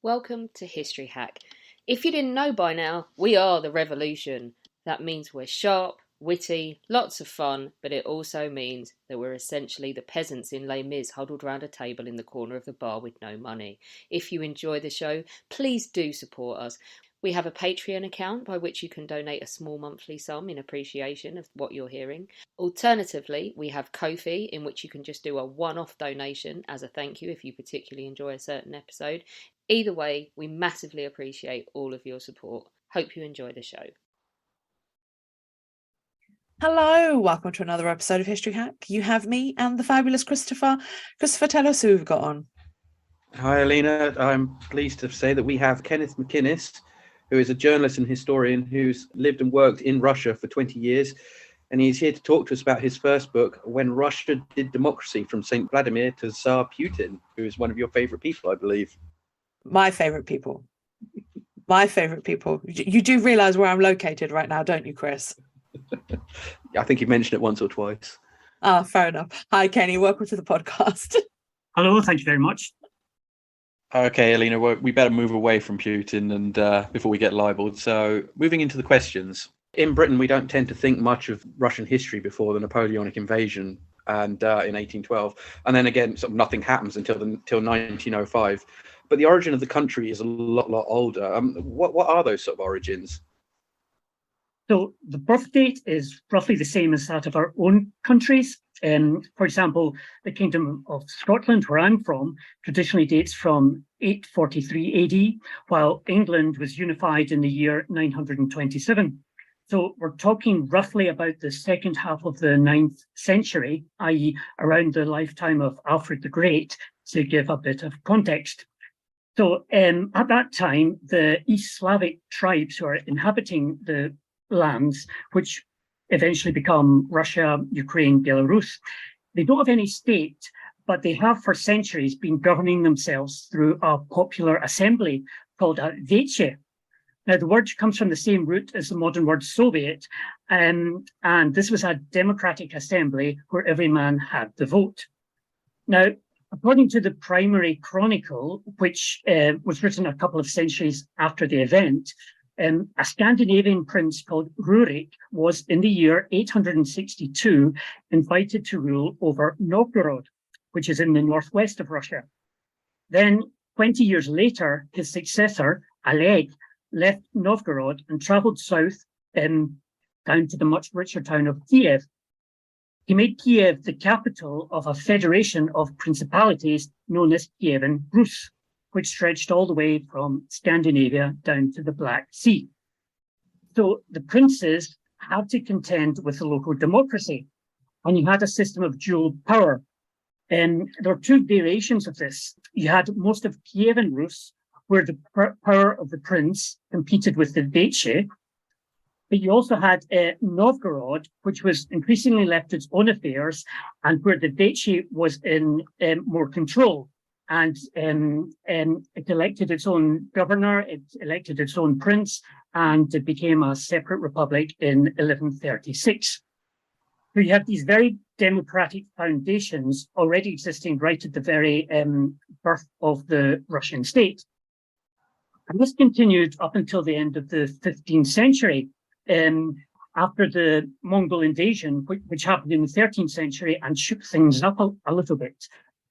Welcome to History Hack. If you didn't know by now, we are the revolution. That means we're sharp, witty, lots of fun, but it also means that we're essentially the peasants in Les Mis huddled round a table in the corner of the bar with no money. If you enjoy the show, please do support us. We have a Patreon account by which you can donate a small monthly sum in appreciation of what you're hearing. Alternatively, we have Ko-fi, in which you can just do a one-off donation as a thank you if you particularly enjoy a certain episode. Either way, we massively appreciate all of your support. Hope you enjoy the show. Hello, welcome to another episode of History Hack. You have me and the fabulous Christopher. Christopher, tell us who we've got on. Hi, Alina. I'm pleased to say that we have Kenneth McInnes, who is a journalist and historian who's lived and worked in Russia for 20 years. And he's here to talk to us about his first book, When Russia Did Democracy, from St. Vladimir to Tsar Putin, who is one of your favourite people, I believe. My favourite people. My favourite people. You do realise where I'm located right now, don't you, Chris? I think you mentioned it once or twice. Ah, fair enough. Hi, Kenny. Welcome to the podcast. Hello, thank you very much. Okay, Alina, we better move away from Putin and before we get libelled. So moving into the questions. In Britain, we don't tend to think much of Russian history before the Napoleonic invasion and in 1812. And then again, sort of nothing happens until 1905. But the origin of the country is a lot older. What are those sort of origins? So the birth date is roughly the same as that of our own countries. For example, the Kingdom of Scotland, where I'm from, traditionally dates from 843 AD, while England was unified in the year 927. So we're talking roughly about the second half of the 9th century, i.e. around the lifetime of Alfred the Great, to give a bit of context. So at that time, the East Slavic tribes who are inhabiting the lands, which eventually become Russia, Ukraine, Belarus, they don't have any state, but they have for centuries been governing themselves through a popular assembly called a Veche. Now, the word comes from the same root as the modern word Soviet, and this was a democratic assembly where every man had the vote. Now, according to the primary chronicle, which was written a couple of centuries after the event, a Scandinavian prince called Rurik was, in the year 862, invited to rule over Novgorod, which is in the northwest of Russia. Then, 20 years later, his successor, Oleg, left Novgorod and traveled south down to the much richer town of Kiev. He made Kiev the capital of a federation of principalities known as Kievan Rus, which stretched all the way from Scandinavia down to the Black Sea. So the princes had to contend with the local democracy, and you had a system of dual power. There were two variations of this. You had most of Kievan Rus, where the power of the prince competed with the Veche, but you also had Novgorod, which was increasingly left to its own affairs, and where the Veche was in more control. And it elected its own governor, it elected its own prince, and it became a separate republic in 1136. So you have these very democratic foundations already existing right at the very birth of the Russian state. And this continued up until the end of the 15th century, after the Mongol invasion, which happened in the 13th century and shook things up a little bit.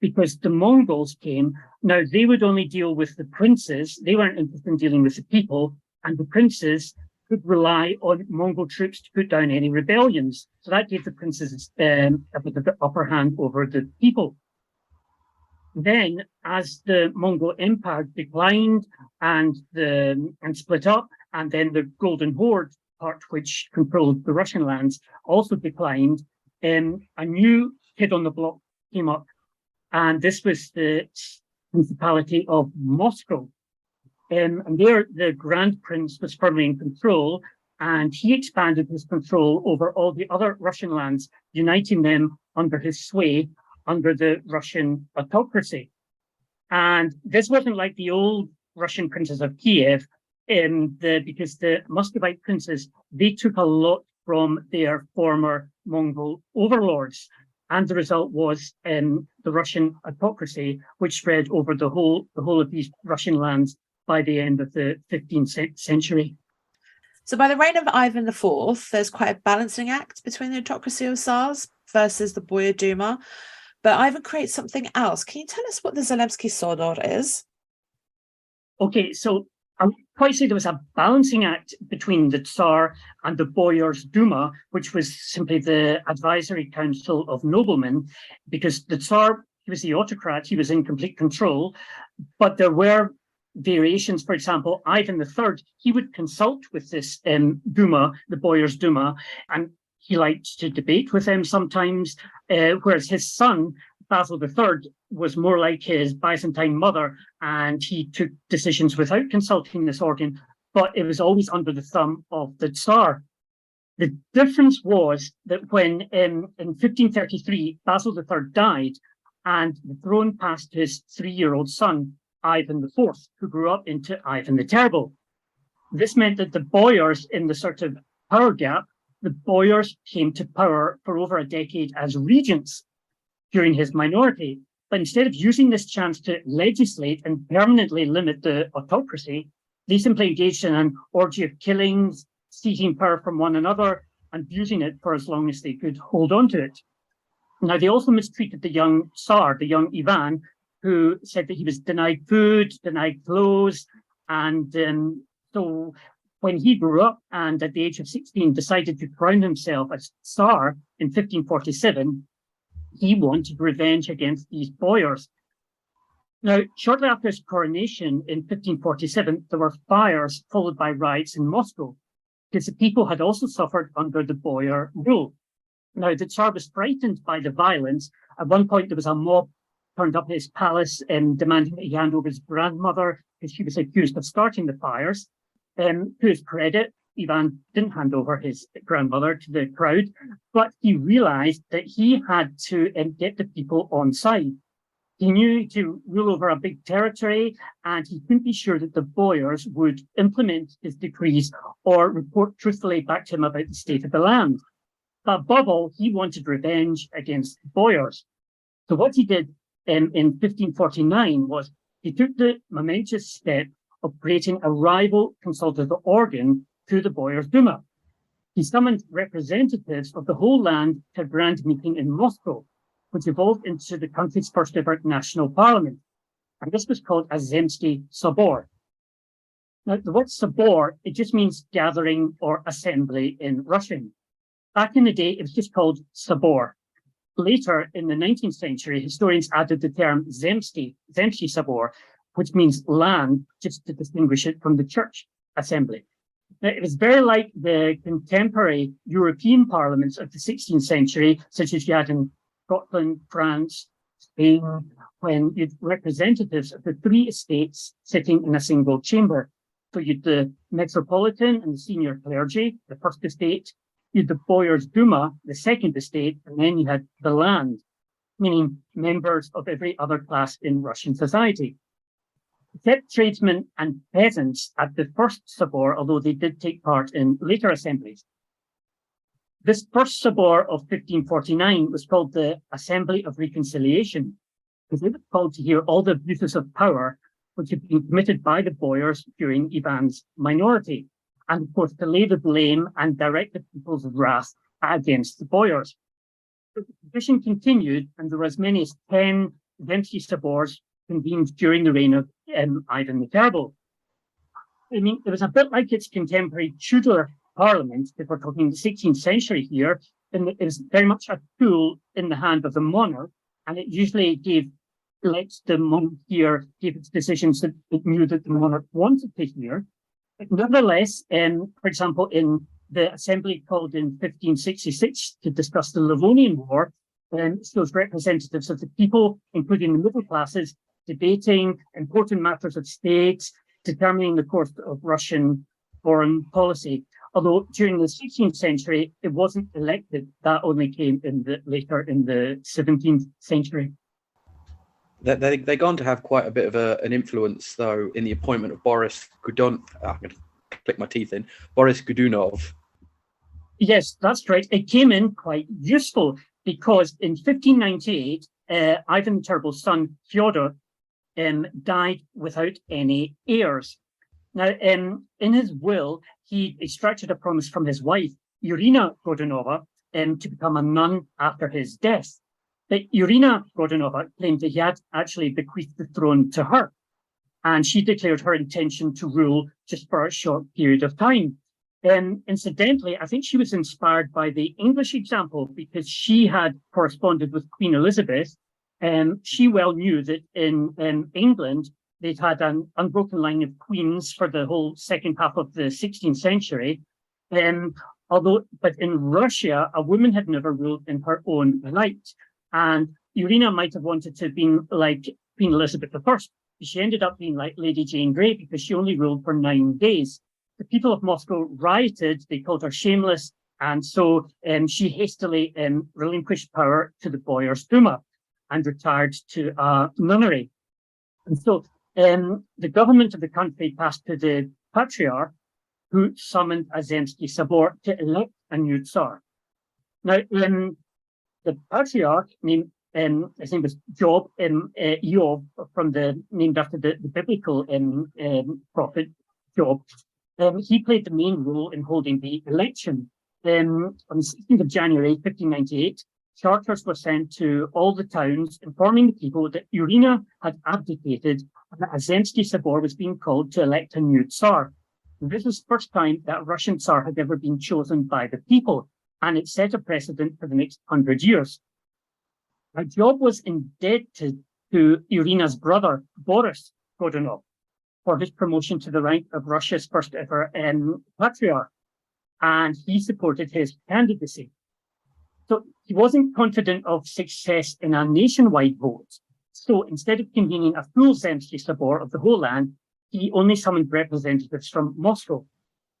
Because the Mongols came, now they would only deal with the princes, they weren't interested in dealing with the people, and the princes could rely on Mongol troops to put down any rebellions. So that gave the princes a bit of the upper hand over the people. Then, as the Mongol Empire declined and split up, and then the Golden Horde part, which controlled the Russian lands, also declined, a new kid on the block came up. And this was the Principality of Moscow. And there, the Grand Prince was firmly in control, and he expanded his control over all the other Russian lands, uniting them under his sway, under the Russian autocracy. And this wasn't like the old Russian princes of Kiev, because the Muscovite princes, they took a lot from their former Mongol overlords. and the result was the Russian autocracy, which spread over the whole of these Russian lands by the end of the 15th century. So by the reign of Ivan IV, there's quite a balancing act between the autocracy of Tsars versus the Boyar Duma. But Ivan creates something else. Can you tell us what the Zelensky Sodor is? Okay, so I would quite say there was a balancing act between the Tsar and the Boyars Duma, which was simply the advisory council of noblemen, because the Tsar, he was the autocrat, he was in complete control, but there were variations. For example, Ivan III, he would consult with this Duma, the Boyars Duma, and he liked to debate with them sometimes, whereas his son, Basil III, was more like his Byzantine mother, and he took decisions without consulting this organ, but it was always under the thumb of the Tsar. The difference was that when in 1533, Basil III died, and the throne passed to his 3-year-old son, Ivan IV, who grew up into Ivan the Terrible. This meant that the boyars, in the sort of power gap, the boyars came to power for over a decade as regents during his minority. But instead of using this chance to legislate and permanently limit the autocracy, they simply engaged in an orgy of killings, seizing power from one another, and using it for as long as they could hold on to it. Now, they also mistreated the young Tsar, the young Ivan, who said that he was denied food, denied clothes, and so when he grew up and at the age of 16 decided to crown himself as Tsar in 1547, he wanted revenge against these boyars. Now, shortly after his coronation in 1547, there were fires followed by riots in Moscow, because the people had also suffered under the boyar rule. Now, the Tsar was frightened by the violence. At one point, there was a mob turned up at his palace demanding that he hand over his grandmother, because she was accused of starting the fires. To his credit, Ivan didn't hand over his grandmother to the crowd, but he realized that he had to get the people on side. He knew to rule over a big territory, and he couldn't be sure that the boyars would implement his decrees or report truthfully back to him about the state of the land. But above all, he wanted revenge against the boyars. So what he did in 1549 was he took the momentous step of creating a rival consultative organ to the Boyars Duma. He summoned representatives of the whole land to a grand meeting in Moscow, which evolved into the country's first ever national parliament. And this was called a Zemsky Sobor. Now, the word Sobor, it just means gathering or assembly in Russian. Back in the day, it was just called Sobor. Later, in the 19th century, historians added the term Zemsky Sobor, which means land, just to distinguish it from the church assembly. Now, it was very like the contemporary European parliaments of the 16th century, such as you had in Scotland, France, Spain, when you had representatives of the 3 estates sitting in a single chamber. So you had the metropolitan and the senior clergy, the first estate, you had the Boyars Duma, the second estate, and then you had the land, meaning members of every other class in Russian society. Except tradesmen and peasants at the first Sobor, although they did take part in later assemblies. This first Sobor of 1549 was called the Assembly of Reconciliation, because it was called to hear all the abuses of power which had been committed by the boyars during Ivan's minority, and of course to lay the blame and direct the people's wrath against the boyars. The tradition continued, and there were as many as 10 Zemsky Sobors convened during the reign of Ivan the Terrible. I mean, it was a bit like its contemporary Tudor parliament, if we're talking the 16th century here, and it was very much a tool in the hand of the monarch, and it usually let the monarch hear, gave its decisions that it knew that the monarch wanted to hear. But nevertheless, for example, in the assembly called in 1566 to discuss the Livonian War, those representatives of the people, including the middle classes, debating important matters of state, determining the course of Russian foreign policy. Although during the 16th century, it wasn't elected. That only came later in the 17th century. They're going to have quite a bit of an influence, though, in the appointment of Boris Godunov. I'm going to click my teeth in. Boris Godunov. Yes, that's right. It came in quite useful, because in 1598, Ivan the Terrible's son, Fyodor, died without any heirs. Now, in his will, he extracted a promise from his wife, Irina Godunova, to become a nun after his death. But Irina Godunova claimed that he had actually bequeathed the throne to her, and she declared her intention to rule just for a short period of time. Incidentally, I think she was inspired by the English example because she had corresponded with Queen Elizabeth, and she well knew that in England, they'd had an unbroken line of queens for the whole second half of the 16th century. But in Russia, a woman had never ruled in her own right. And Irina might have wanted to have been like Queen Elizabeth I. She ended up being like Lady Jane Grey because she only ruled for 9 days. The people of Moscow rioted, they called her shameless, and so she hastily relinquished power to the Boyars' Duma and retired to a nunnery. And so the government of the country passed to the Patriarch, who summoned a Zemsky Sabor to elect a new Tsar. Now, the Patriarch, his name was Job, named after the biblical prophet Job. He played the main role in holding the election. On the 16th of January, 1598, charters were sent to all the towns informing the people that Irina had abdicated and that a Zemsky Sabor was being called to elect a new Tsar. This was the first time that a Russian Tsar had ever been chosen by the people, and it set a precedent for the next 100 years. Now, Job was indebted to Irina's brother, Boris Godunov, for his promotion to the rank of Russia's first ever patriarch, and he supported his candidacy. So he wasn't confident of success in a nationwide vote. So instead of convening a full Zemsky Sabor of the whole land, he only summoned representatives from Moscow.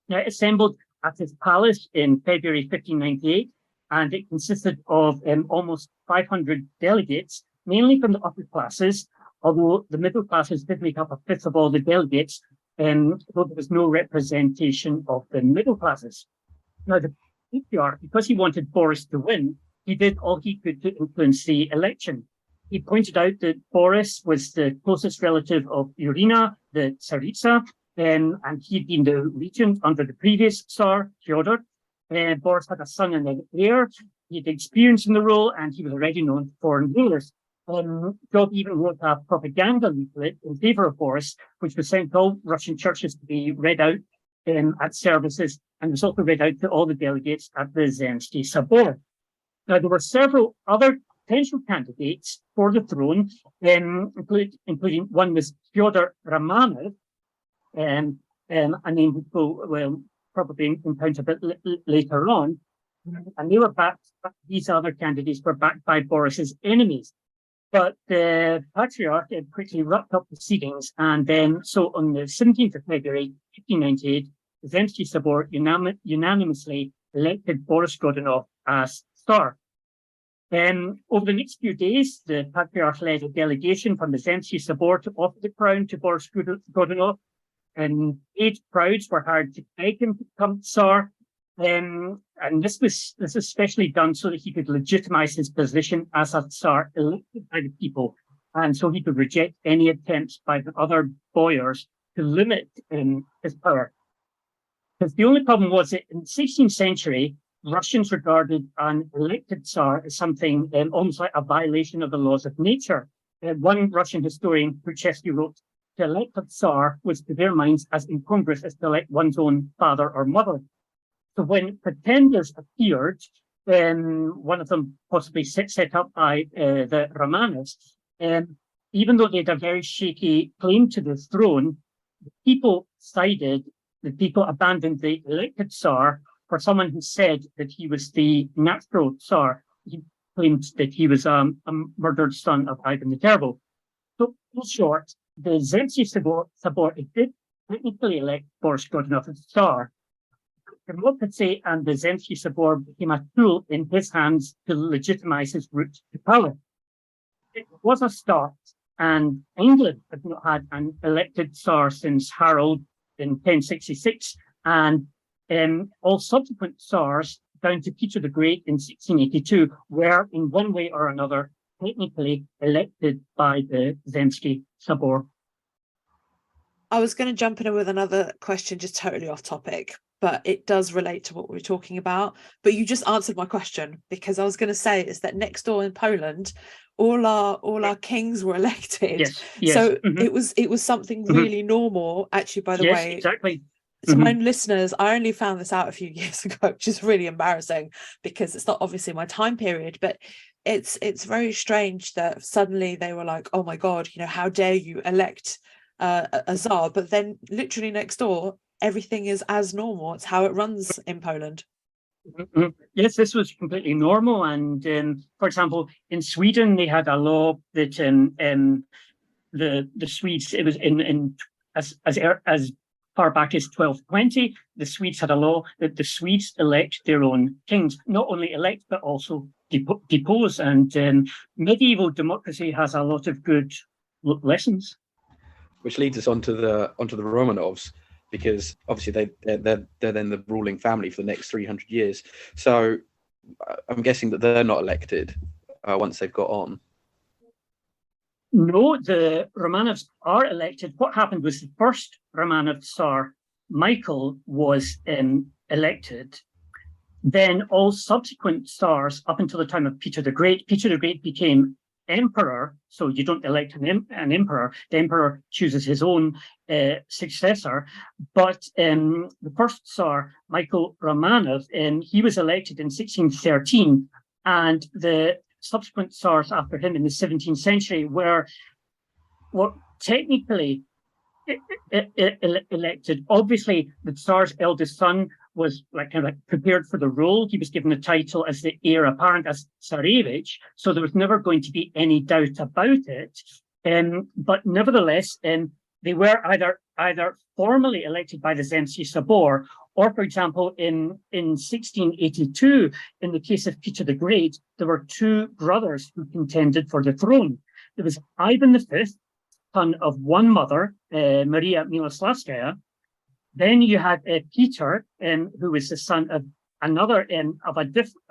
Now, it assembled at his palace in February 1598, and it consisted of almost 500 delegates, mainly from the upper classes, although the middle classes did make up a fifth of all the delegates, though there was no representation of the middle classes. Now, the Patriarch, because he wanted Boris to win, he did all he could to influence the election. He pointed out that Boris was the closest relative of Irina, the Tsaritsa, and he'd been the regent under the previous Tsar, Fyodor. Boris had a son and an heir. He had experience in the role, and he was already known to foreign rulers. Job even wrote a propaganda leaflet in favor of Boris, which was sent to all Russian churches to be read out at services, and was also read out to all the delegates at the Zemsky Sabor. Now, there were several other potential candidates for the throne, including one was Fyodor Romanov, a name which we'll probably encounter a bit later on. And they were backed, these other candidates were backed by Boris's enemies. But the Patriarch quickly wrapped up proceedings, and then so on the 17th of February, 1598, the Zemsky Sabor unanimously elected Boris Godunov as Tsar. Over the next few days, the Patriarch led a delegation from the Zemsky Sabor to offer the crown to Boris Godunov, and 8 crowds were hired to beg him to become Tsar. And this was especially done so that he could legitimize his position as a Tsar elected by the people, and so he could reject any attempts by the other boyars to limit his power. Because the only problem was that in the 16th century, Russians regarded an elected Tsar as something almost like a violation of the laws of nature. One Russian historian, Khrushchevsky, wrote, to elect a Tsar was to their minds as incongruous as to elect one's own father or mother. So when pretenders appeared, one of them possibly set up by the Romanovs, even though they had a very shaky claim to the throne, the people abandoned the elected Tsar for someone who said that he was the natural Tsar. He claimed that he was a murdered son of Ivan the Terrible. So in short, the Zemsky Sabor did technically elect Boris Godunov as Tsar. Democracy and the Zemsky Sabor became a tool in his hands to legitimize his route to power. It was a start, and England had not had an elected Tsar since Harold in 1066, and all subsequent Tsars down to Peter the Great in 1682 were, in one way or another, technically elected by the Zemski Sabor. I was going to jump in with another question, just totally off topic, but it does relate to what we were talking about. But you just answered my question, because I was going to say is that next door in Poland, all our kings were elected. Yes, yes. So it was something really normal. Actually, by the yes, way, exactly. to my listeners, I only found this out a few years ago, which is really embarrassing because it's not obviously my time period, but it's very strange that suddenly they were like, oh my God, how dare you elect a Tsar? But then literally next door, everything is as normal. It's how it runs in Poland. Yes, this was completely normal. And for example, in Sweden, they had a law that the Swedes, it was in as far back as 1220, the Swedes had a law that the Swedes elect their own kings, not only elect, but also depose. And medieval democracy has a lot of good lessons. Which leads us onto the Romanovs, because obviously they're then the ruling family for the next 300 years. So I'm guessing that they're not elected once they've got on. No, the Romanovs are elected. What happened was the first Romanov Tsar, Michael, was elected. Then all subsequent Tsars, up until the time of Peter the Great became emperor. So you don't elect an emperor. The emperor chooses his own successor. But the first Tsar, Michael Romanov, he was elected in 1613, and the subsequent Tsars after him in the 17th century were technically elected. Obviously, the Tsar's eldest son was kind of prepared for the role. He was given the title as the heir apparent, as Tsarevich, so there was never going to be any doubt about it. But nevertheless, they were either formally elected by the Zemski Sabor, or, for example, in 1682, in the case of Peter the Great, there were two brothers who contended for the throne. There was Ivan V, son of one mother, Maria Miloslavskaya. Then you had Peter, who was the son of another, of a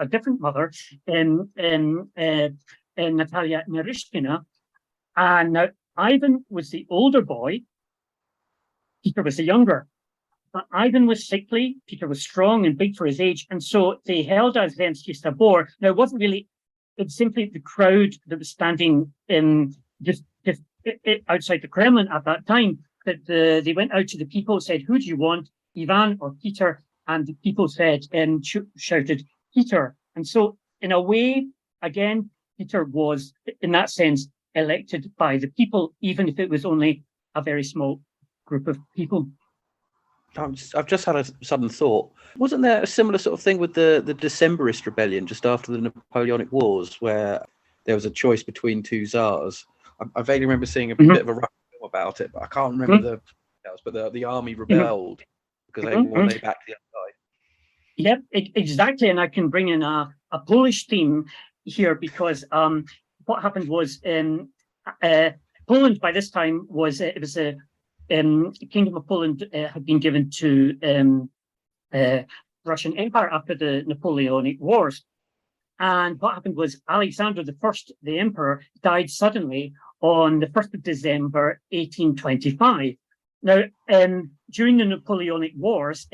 different mother, Natalia Nerishkina. And now Ivan was the older boy, Peter was the younger. But Ivan was sickly, Peter was strong and big for his age, and so they held a Zemski Sabor. Now, it's simply the crowd that was standing just outside the Kremlin at that time, that they went out to the people, said, who do you want, Ivan or Peter? And the people said, and shouted, Peter. And so, in a way, again, Peter was, in that sense, elected by the people, even if it was only a very small group of people. I've just had a sudden thought. Wasn't there a similar sort of thing with the Decemberist rebellion just after the Napoleonic Wars, where there was a choice between two Tsars? I vaguely remember seeing a bit of a rough film about it, but I can't remember the details. But the army rebelled because they backed the other side. Yep, exactly. And I can bring in a Polish theme here, because what happened was Poland by this time was Kingdom of Poland had been given to Russian Empire after the Napoleonic Wars. And what happened was Alexander I, the emperor, died suddenly on the 1st of December, 1825. Now, during the Napoleonic Wars,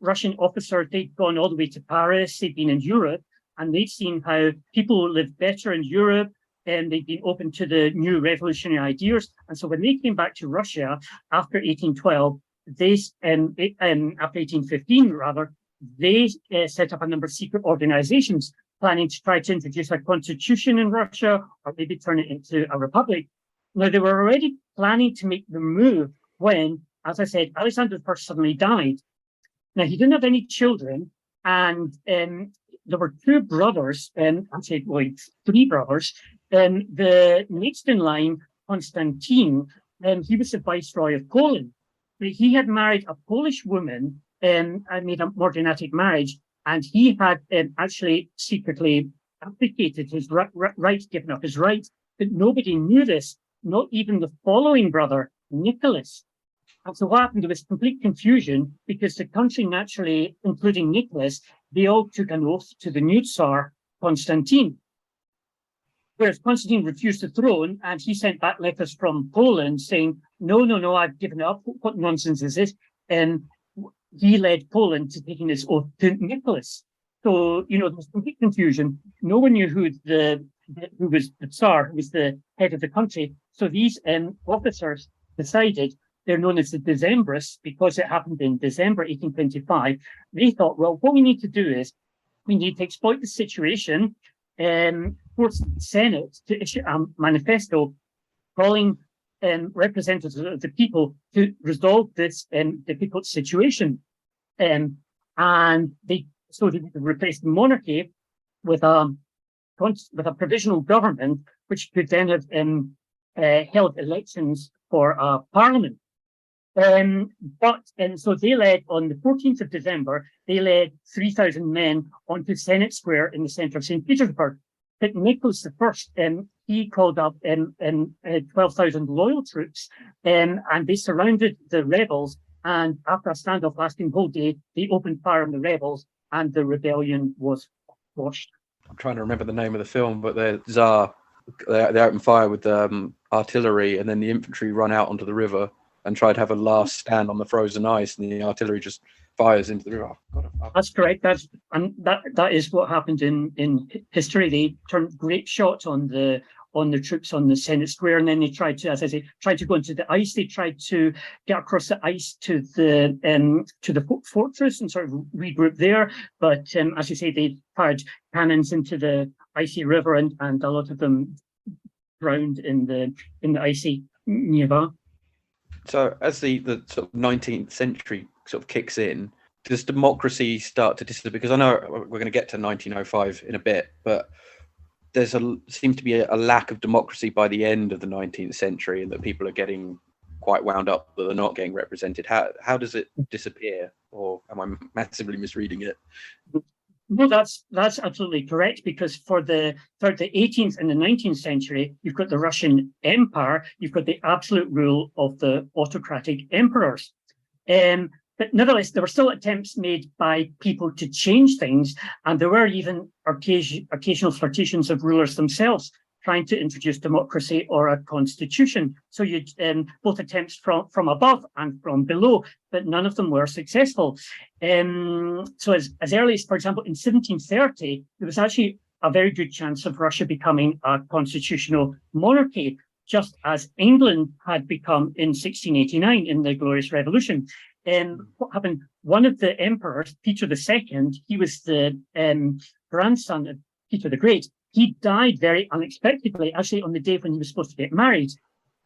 Russian officers, they'd gone all the way to Paris, they'd been in Europe, and they'd seen how people lived better in Europe, and they'd been open to the new revolutionary ideas. And so when they came back to Russia after 1812, after 1815 rather, they set up a number of secret organizations planning to try to introduce a constitution in Russia, or maybe turn it into a republic. Now, they were already planning to make the move when, as I said, Alexander I suddenly died. Now, he didn't have any children, and there were two brothers, actually, three brothers. The next in line, Constantine, he was the viceroy of Poland. But he had married a Polish woman and made a morganatic marriage, and he had actually secretly abdicated his right, given up his right. But nobody knew this, not even the following brother, Nicholas. And so what happened? There was complete confusion, because the country naturally, including Nicholas, they all took an oath to the new Tsar, Constantine. Whereas Constantine refused the throne, and he sent back letters from Poland saying, no, I've given up. What nonsense is this? And he led Poland to taking this oath to Nicholas. So, there was complete confusion. No one knew who was the Tsar, who was the head of the country. So these officers decided, they're known as the Decembrists, because it happened in December 1825. They thought, well, what we need to do is we need to exploit the situation, force the Senate to issue a manifesto calling representatives of the people to resolve this difficult situation. And they replaced the monarchy with a provisional government, which could then have held elections for a parliament. So they led, on the 14th of December, they led 3,000 men onto Senate Square in the center of St. Petersburg. But Nicholas I, he called up 12,000 loyal troops, and they surrounded the rebels. And after a standoff lasting the whole day, they opened fire on the rebels, and the rebellion was quashed. I'm trying to remember the name of the film, but the Tsar, they open fire with artillery, and then the infantry run out onto the river and try to have a last stand on the frozen ice, and the artillery just fires into the river. That's correct. That is what happened in history. They turned grape shot on the troops on the Senate Square, and then they tried to, as I say, go into the ice. They tried to get across the ice to the fortress and sort of regroup there. But as you say, they fired cannons into the icy river, and a lot of them drowned in the icy Neva. So as the sort of 19th century sort of kicks in, does democracy start to disappear? Because I know we're going to get to 1905 in a bit, but seems to be a lack of democracy by the end of the 19th century, and that people are getting quite wound up that they're not getting represented. How does it disappear, or am I massively misreading it? No, that's absolutely correct, because throughout the 18th and the 19th century, you've got the Russian Empire, you've got the absolute rule of the autocratic emperors. But nevertheless, there were still attempts made by people to change things, and there were even occasional flirtations of rulers themselves trying to introduce democracy or a constitution. So you both attempts from above and from below, but none of them were successful. So as early as, for example, in 1730, there was actually a very good chance of Russia becoming a constitutional monarchy, just as England had become in 1689 in the Glorious Revolution. What happened? One of the emperors, Peter II, he was the grandson of Peter the Great. He died very unexpectedly, actually on the day when he was supposed to get married.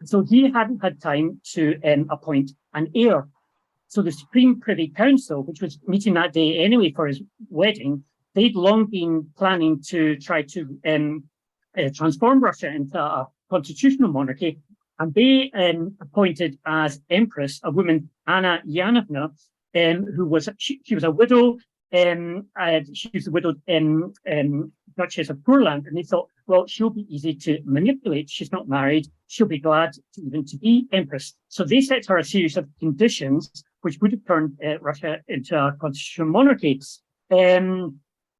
So he hadn't had time to appoint an heir. So the Supreme Privy Council, which was meeting that day anyway for his wedding, they'd long been planning to try to transform Russia into a constitutional monarchy. And they appointed as empress a woman, Anna Yanovna, who was she was a widow. She was the widowed Duchess of Kurland, and they thought, well, she'll be easy to manipulate. She's not married. She'll be glad to be empress. So they set her a series of conditions which would have turned Russia into a constitutional monarchy.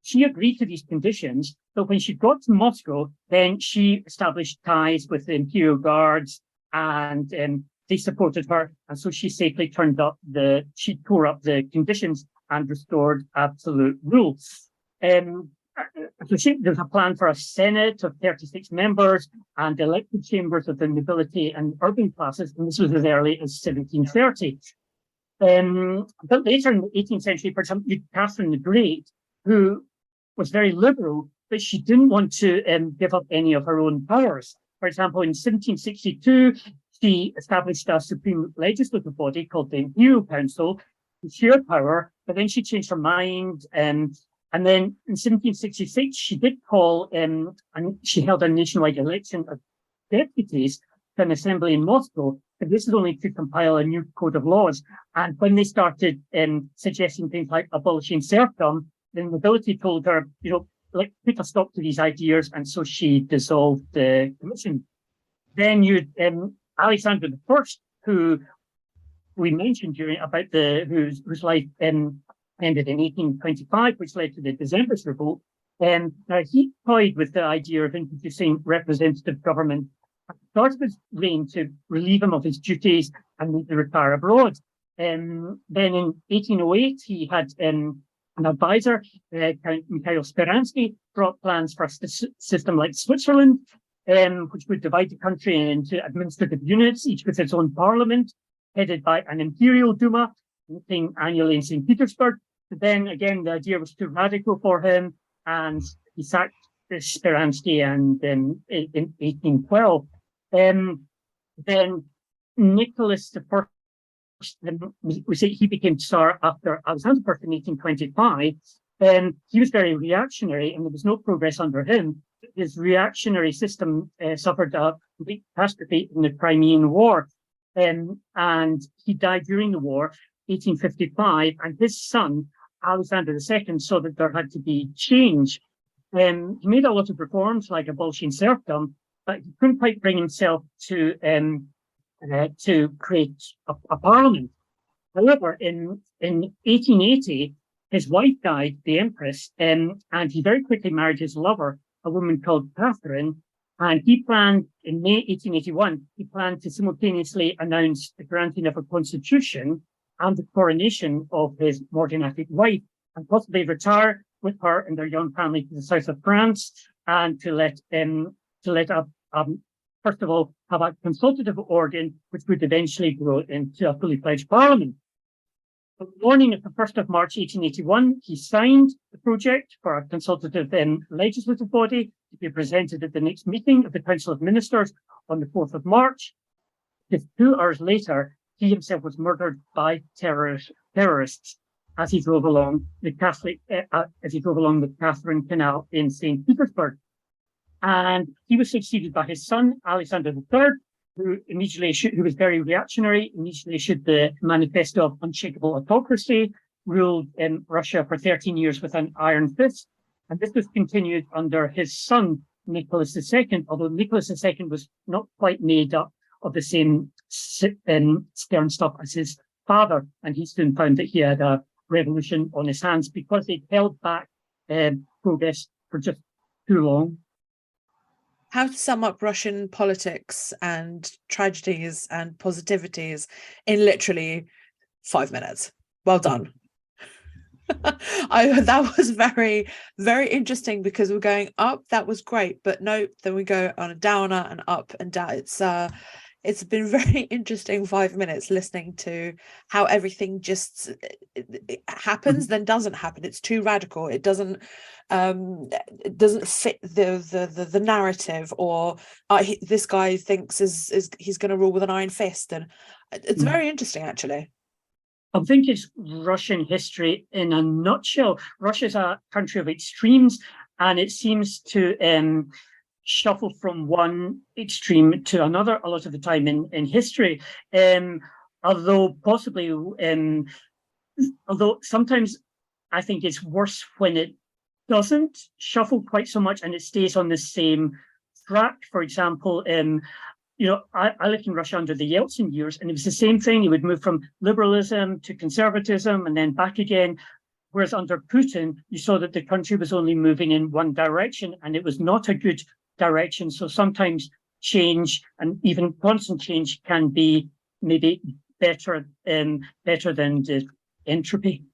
She agreed to these conditions, but when she got to Moscow, then she established ties with the Imperial Guards, and they supported her. And so she safely she tore up the conditions and restored absolute rule. So there's a plan for a Senate of 36 members and elected chambers of the nobility and urban classes, and this was as early as 1730. But later in the 18th century, for example, you had Catherine the Great, who was very liberal, but she didn't want to give up any of her own powers. For example, in 1762, she established a supreme legislative body called the Imperial Council, shared power, but then she changed her mind. And then in 1766, she did call, and she held a nationwide election of deputies to an assembly in Moscow. But this is only to compile a new code of laws. And when they started suggesting things like abolishing serfdom, the nobility told her, put a stop to these ideas. And so she dissolved the commission. Then you Alexander I, who we mentioned whose life ended in 1825, which led to the Decembrist Revolt. Now he toyed with the idea of introducing representative government at the start of his reign to relieve him of his duties and need to retire abroad. Then in 1808, he had an advisor, Count Mikhail Speransky, brought plans for a system like Switzerland, which would divide the country into administrative units, each with its own parliament, headed by an imperial Duma, meeting annually in St. Petersburg. But then again, the idea was too radical for him, and he sacked Speransky and in 1812. Then Nicholas I, we say he became Tsar after Alexander I in 1825. He was very reactionary, and there was no progress under him. His reactionary system suffered a complete catastrophe in the Crimean War, and he died during the war, 1855, and his son, Alexander II, saw that there had to be change. He made a lot of reforms, like abolishing serfdom, but he couldn't quite bring himself to create a parliament. However, in 1880, his wife died, the Empress, and he very quickly married his lover, a woman called Catherine, and he planned, in May 1881, he planned to simultaneously announce the granting of a constitution and the coronation of his morganatic wife, and possibly retire with her and their young family to the south of France, and to let first of all, have a consultative organ, which would eventually grow into a fully fledged parliament. On the morning of the 1st of March, 1881, he signed the project for a consultative legislative body to be presented at the next meeting of the Council of Ministers on the 4th of March. Just 2 hours later, he himself was murdered by terrorists as he drove along the Catherine Canal in St. Petersburg. And he was succeeded by his son, Alexander III, who was very reactionary, initially issued the Manifesto of Unshakable Autocracy, ruled in Russia for 13 years with an iron fist. And this was continued under his son, Nicholas II, although Nicholas II was not quite made up of the same stern stuff as his father. And he soon found that he had a revolution on his hands because they held back progress for just too long. How to sum up Russian politics and tragedies and positivities in literally 5 minutes. Well done. That was very, very interesting because we're going up. That was great, but no, then we go on a downer and up and down. It's been very interesting 5 minutes listening to how everything just it happens, then doesn't happen. It's too radical. It doesn't fit the narrative, or this guy thinks is he's going to rule with an iron fist, and it's very interesting actually. I think it's Russian history in a nutshell. Russia's a country of extremes, and it seems to shuffle from one extreme to another a lot of the time in history. Although sometimes I think it's worse when it doesn't shuffle quite so much and it stays on the same track. For example, I lived in Russia under the Yeltsin years, and it was the same thing. You would move from liberalism to conservatism and then back again. Whereas under Putin, you saw that the country was only moving in one direction, and it was not a good direction. So sometimes change, and even constant change, can be maybe better than the entropy.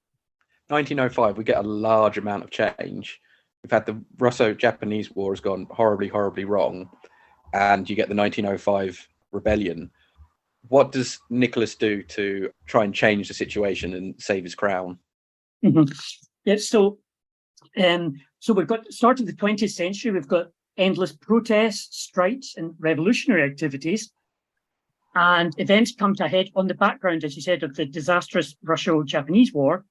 1905, we get a large amount of change. We've had the Russo-Japanese War has gone horribly, horribly wrong, and you get the 1905 rebellion. What does Nicholas do to try and change the situation and save his crown? Mm-hmm. Yeah, so we've got the start of the 20th century. We've got endless protests, strikes, and revolutionary activities. And events come to a head on the background, as you said, of the disastrous Russo-Japanese War.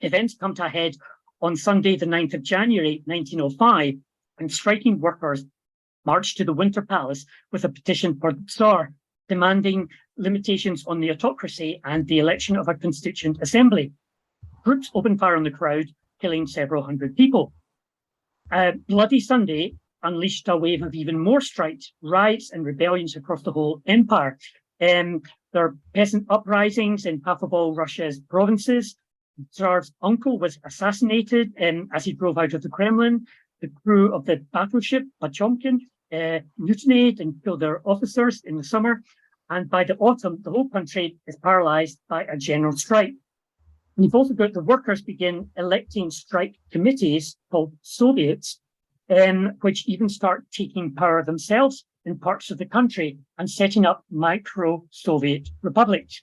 Events come to a head on Sunday, the 9th of January, 1905, and striking workers marched to the Winter Palace with a petition for the Tsar, demanding limitations on the autocracy and the election of a constituent assembly. Groups opened fire on the crowd, killing several hundred people. Bloody Sunday unleashed a wave of even more strikes, riots, and rebellions across the whole empire. There are peasant uprisings in half of all Russia's provinces. the Tsar's uncle was assassinated as he drove out of the Kremlin. The crew of the battleship Potemkin mutinied and killed their officers in the summer. And by the autumn, the whole country is paralyzed by a general strike. And you've also got the workers begin electing strike committees called Soviets, which even start taking power themselves in parts of the country and setting up micro-Soviet republics.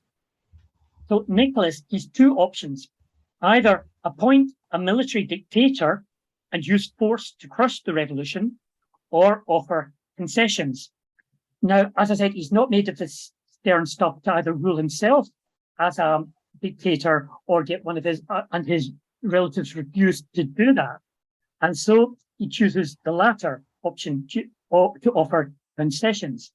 So Nicholas has two options: either appoint a military dictator and use force to crush the revolution, or offer concessions. Now, as I said, he's not made of this stern stuff to either rule himself as a dictator or get one of his and his relatives refuse to do that. And so he chooses the latter option to offer concessions.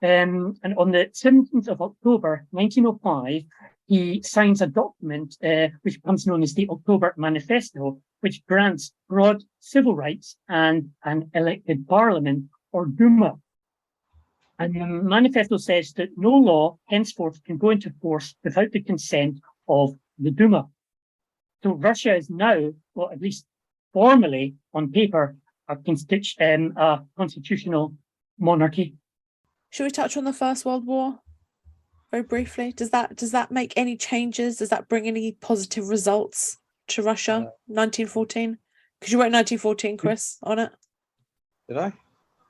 And on the 17th of October, 1905, he signs a document which becomes known as the October Manifesto, which grants broad civil rights and an elected parliament, or Duma. And the manifesto says that no law henceforth can go into force without the consent of the Duma. So Russia is now, well, at least formally on paper, a constitutional monarchy. Should we touch on the First World War very briefly? Does that make any changes? Does that bring any positive results to Russia? 1914? Because you wrote 1914, Chris, on it. Did I?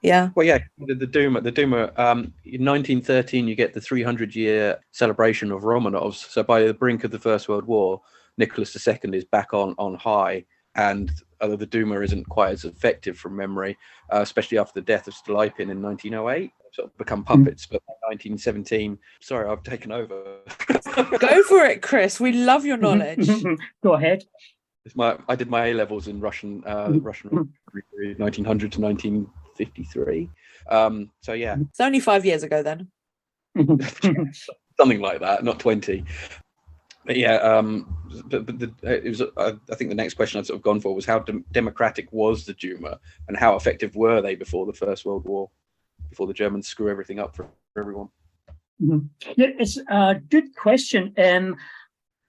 Yeah. Well, yeah, the Duma. In 1913, you get the 300-year celebration of Romanovs. So by the brink of the First World War, Nicholas II is back on high, and although the Duma isn't quite as effective from memory, especially after the death of Stolypin in 1908, sort of become puppets. But by 1917, sorry, I've taken over. Go for it, Chris. We love your knowledge. Go ahead. I did my A levels in Russian 1900 to 1953. So yeah, It's only 5 years ago then. something like that, not 20. But yeah, it was. I think the next question I'd sort of gone for was how democratic was the Duma, and how effective were they before the First World War, before the Germans screw everything up for everyone? Yeah, it's a good question.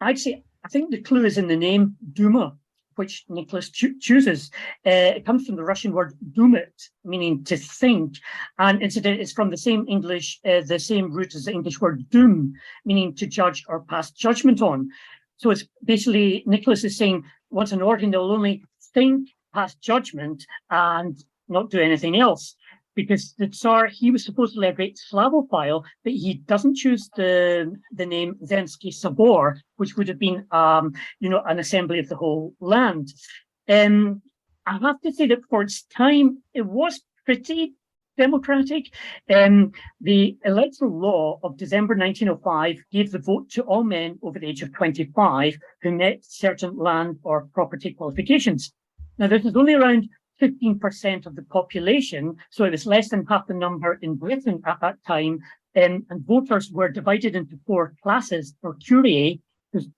I'd say I think the clue is in the name Duma, which Nicholas chooses. It comes from the Russian word dumit, meaning to think. And incidentally, it's from the same the same root as the English word doom, meaning to judge or pass judgment on. So it's basically, Nicholas is saying, once an organ, will only think, pass judgment, and not do anything else. Because the Tsar, he was supposedly a great Slavophile, but he doesn't choose the name Zemsky Sobor, which would have been, an assembly of the whole land. I have to say that for its time, it was pretty democratic. The electoral law of December 1905 gave the vote to all men over the age of 25 who met certain land or property qualifications. Now, this is only around 15% of the population, so it was less than half the number in Britain at that time, and voters were divided into four classes, or curiae: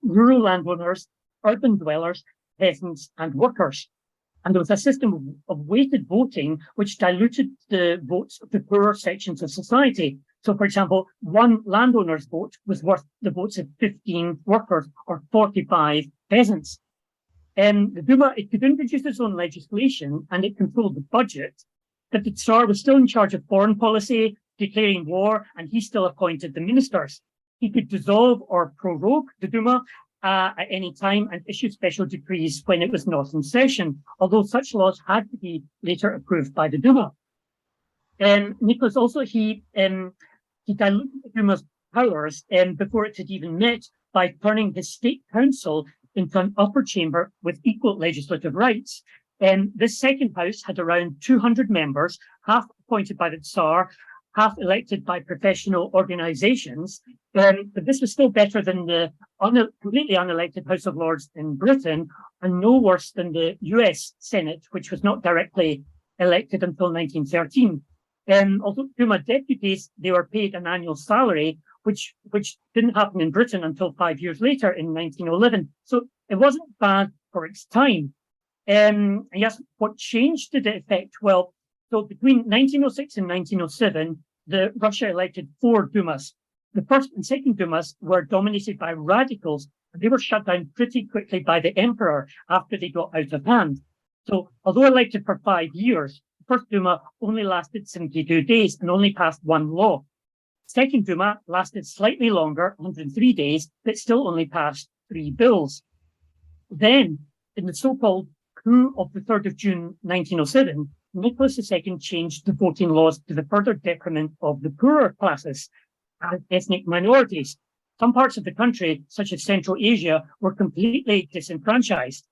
rural landowners, urban dwellers, peasants, and workers. And there was a system of weighted voting which diluted the votes of the poorer sections of society. So, for example, one landowner's vote was worth the votes of 15 workers or 45 peasants. The Duma, it could introduce its own legislation and it controlled the budget, but the Tsar was still in charge of foreign policy, declaring war, and he still appointed the ministers. He could dissolve or prorogue the Duma at any time and issue special decrees when it was not in session, although such laws had to be later approved by the Duma. Nicholas also, he diluted the Duma's powers before it had even met by turning his state council into an upper chamber with equal legislative rights. This second house had around 200 members, half appointed by the Tsar, half elected by professional organizations. But this was still better than the completely unelected House of Lords in Britain, and no worse than the US Senate, which was not directly elected until 1913. Also, Duma deputies, they were paid an annual salary, which didn't happen in Britain until 5 years later in 1911. So it wasn't bad for its time. And yes, what changed did it affect? Well, so between 1906 and 1907, Russia elected 4 Dumas. the first and second Dumas were dominated by radicals, and they were shut down pretty quickly by the emperor after they got out of hand. So although elected for 5 years, the first Duma only lasted 72 days and only passed one law. Second Duma lasted slightly longer, 103 days, but still only passed 3 bills. Then, in the so-called coup of the 3rd of June 1907, Nicholas II changed the voting laws to the further detriment of the poorer classes and ethnic minorities. Some parts of the country, such as Central Asia, were completely disenfranchised.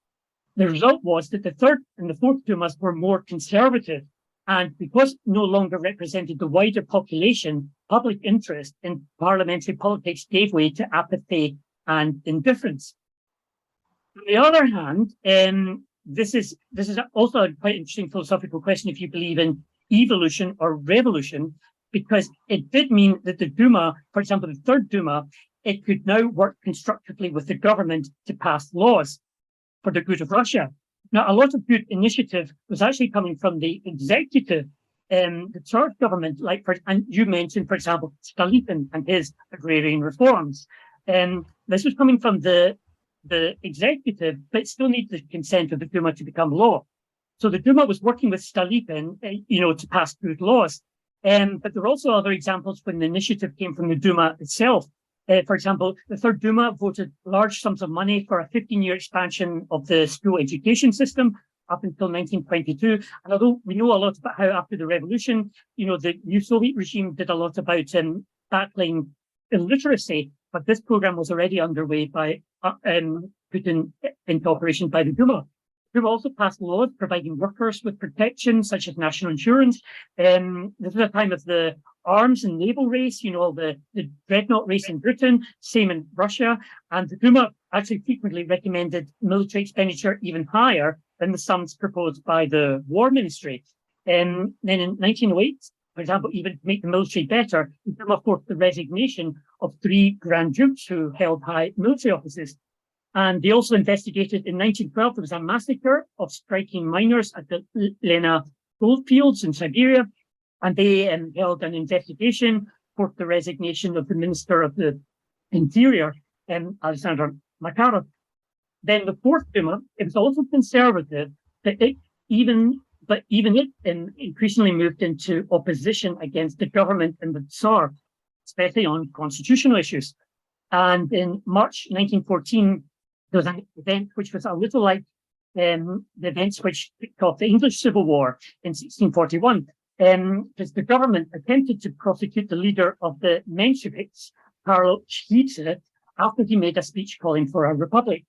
The result was that the third and the fourth Dumas were more conservative, and because no longer represented the wider population, public interest in parliamentary politics gave way to apathy and indifference. On the other hand, this is also a quite interesting philosophical question if you believe in evolution or revolution, because it did mean that the Duma, for example, the third Duma, it could now work constructively with the government to pass laws for the good of Russia. Now, a lot of good initiative was actually coming from the executive, the Tsar's government, and you mentioned, for example, Stolypin and his agrarian reforms. This was coming from the executive, but it still needs the consent of the Duma to become law. So the Duma was working with Stolypin, to pass good laws. But there are also other examples when the initiative came from the Duma itself. For example, the third Duma voted large sums of money for a 15-year expansion of the school education system up until 1922. And although we know a lot about how after the revolution, the new Soviet regime did a lot about battling illiteracy, but this program was already underway by put into operation by the Duma. The Duma also passed laws providing workers with protection, such as national insurance. This is a time of the arms and naval race, the dreadnought race in Britain, same in Russia. And the Duma actually frequently recommended military expenditure even higher than the sums proposed by the War Ministry. Then in 1908, for example, even to make the military better, the Duma forced the resignation of 3 Grand Dukes who held high military offices. And they also investigated, in 1912, there was a massacre of striking miners at the Lena goldfields in Siberia. And they held an investigation, forced the resignation of the Minister of the Interior, Alexander Makarov. Then the fourth Duma, it was also conservative, but even it increasingly moved into opposition against the government and the Tsar, especially on constitutional issues. And in March 1914, there was an event which was a little like the events which kicked off the English Civil War in 1641. Because the government attempted to prosecute the leader of the Mensheviks, Karl Schwyz, after he made a speech calling for a republic.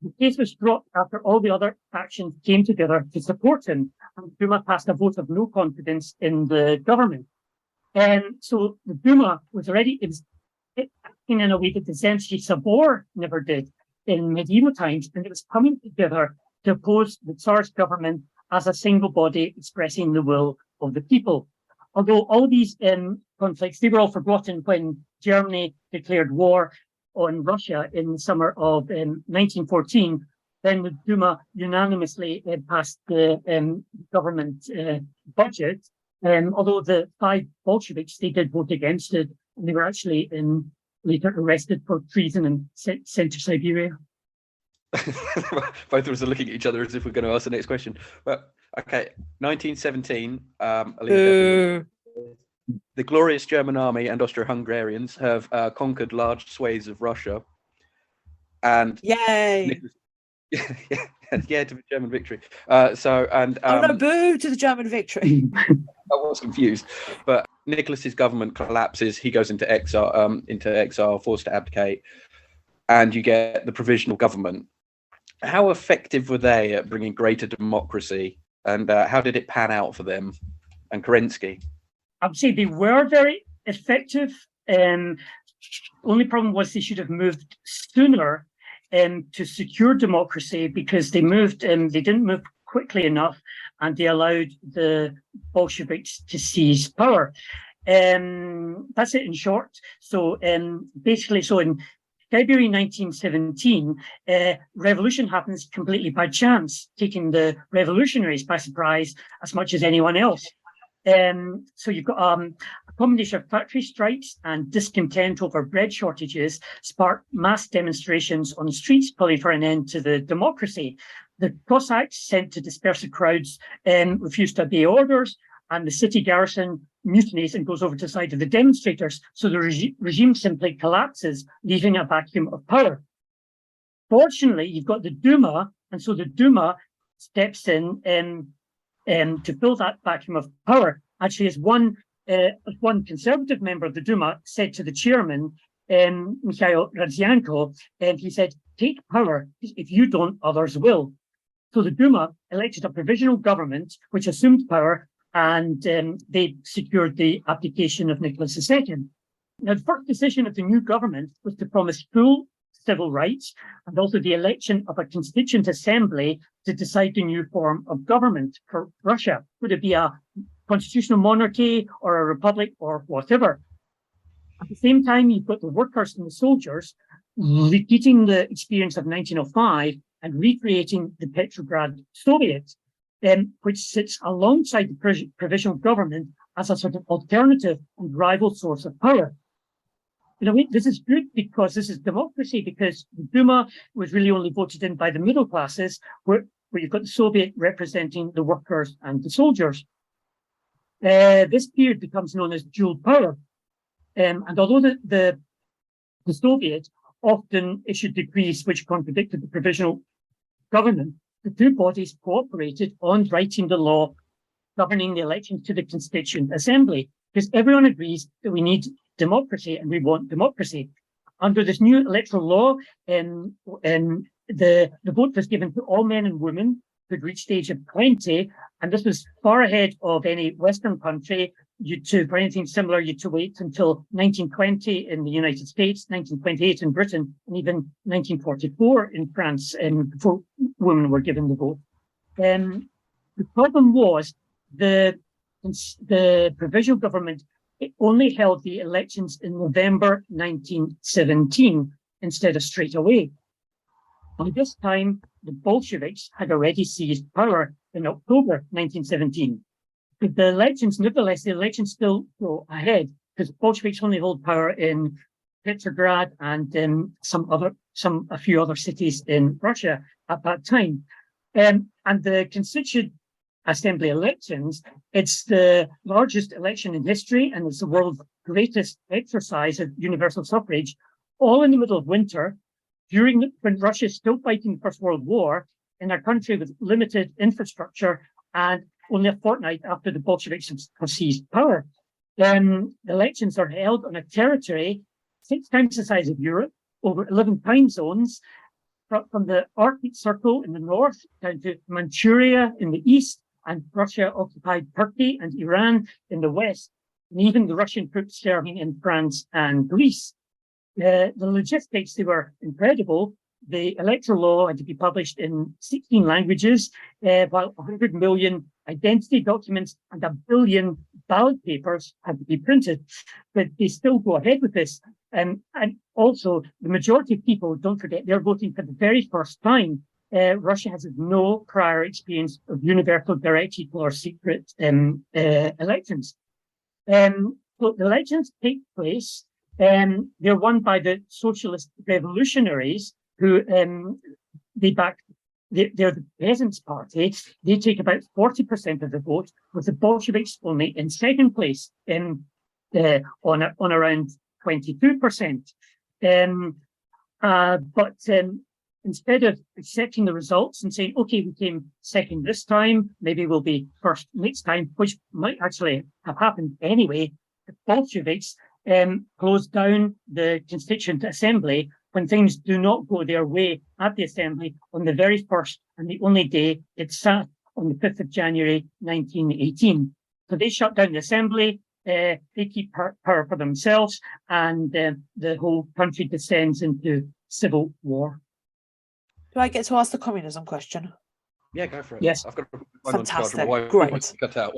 The case was dropped after all the other factions came together to support him, and the Duma passed a vote of no confidence in the government. So the Duma was already acting in a way that the Zemsky Sabor never did in medieval times, and it was coming together to oppose the Tsar's government as a single body expressing the will of the people. Although all these conflicts, they were all forgotten when Germany declared war on Russia in the summer of 1914, then the Duma unanimously passed the government budget. Although the 5 Bolsheviks, they did vote against it, and they were actually later arrested for treason and sent to Siberia. Both of us are looking at each other as if we're going to ask the next question. But okay, 1917. The glorious German army and Austro-Hungarians have conquered large swathes of Russia, and yay! Yeah, to the German victory. Oh no, boo to the German victory! I was confused, but Nicholas's government collapses. He goes into exile, forced to abdicate, and you get the provisional government. How effective were they at bringing greater democracy, and how did it pan out for them and Kerensky? I would say they were very effective. Only problem was they should have moved sooner to secure democracy, because they didn't move quickly enough, and they allowed the Bolsheviks to seize power. That's it in short. So basically, in February 1917, revolution happens completely by chance, taking the revolutionaries by surprise as much as anyone else. So you've got a combination of factory strikes and discontent over bread shortages sparked mass demonstrations on the streets, calling for an end to the democracy. The Cossacks, sent to disperse the crowds, refused to obey orders, and the city garrison mutinies and goes over to the side of the demonstrators. So the regime simply collapses, leaving a vacuum of power. Fortunately, you've got the Duma, and so the Duma steps in to fill that vacuum of power. Actually, as one conservative member of the Duma said to the chairman, Mikhail Radzianko, he said, "Take power. If you don't, others will." So the Duma elected a provisional government which assumed power, and they secured the abdication of Nicholas II. Now, the first decision of the new government was to promise full civil rights and also the election of a constituent assembly to decide the new form of government for Russia. Would it be a constitutional monarchy or a republic or whatever? At the same time, you've got the workers and the soldiers repeating the experience of 1905 and recreating the Petrograd Soviet, which sits alongside the provisional government as a sort of alternative and rival source of power. In a way, this is good because this is democracy, because the Duma was really only voted in by the middle classes, where you've got the Soviet representing the workers and the soldiers. This period becomes known as dual power. And although the Soviet often issued decrees which contradicted the provisional government, the two bodies cooperated on writing the law governing the elections to the Constituent Assembly, because everyone agrees that we need democracy and we want democracy. Under this new electoral law, the vote was given to all men and women who had reached the age of 20, and this was far ahead of any Western country. For anything similar, you had to wait until 1920 in the United States, 1928 in Britain, and even 1944 in France, before women were given the vote. The problem was the provisional government only held the elections in November 1917 instead of straight away. By this time, the Bolsheviks had already seized power in October 1917. But nevertheless, the elections still go ahead because Bolsheviks only hold power in Petrograd and a few other cities in Russia at that time. And the Constituent Assembly elections, it's the largest election in history, and it's the world's greatest exercise of universal suffrage, all in the middle of winter, when Russia is still fighting the First World War, in a country with limited infrastructure, and only a fortnight after the Bolsheviks have seized power. Elections are held on a territory 6 times the size of Europe, over 11 time zones, from the Arctic Circle in the north down to Manchuria in the east, and Russia-occupied Turkey and Iran in the west, and even the Russian troops serving in France and Greece. The logistics, they were incredible. The electoral law had to be published in 16 languages, while 100 million identity documents and 1 billion ballot papers had to be printed. But they still go ahead with this. And also, the majority of people, don't forget, they're voting for the very first time. Russia has no prior experience of universal, direct, equal, or secret elections. So the elections take place. They're won by the socialist revolutionaries, who they're the Peasants' Party. They take about 40% of the vote, with the Bolsheviks only in second place on around 22%. But instead of accepting the results and saying, okay, we came second this time, maybe we'll be first next time, which might actually have happened anyway, the Bolsheviks closed down the Constituent Assembly when things do not go their way at the Assembly on the very first and the only day it sat, on the 5th of January, 1918. So they shut down the Assembly, they keep power for themselves, and the whole country descends into civil war. Do I get to ask the communism question? Yeah, go for it. Yes. I've got Fantastic. My wife Great. wants to cut out.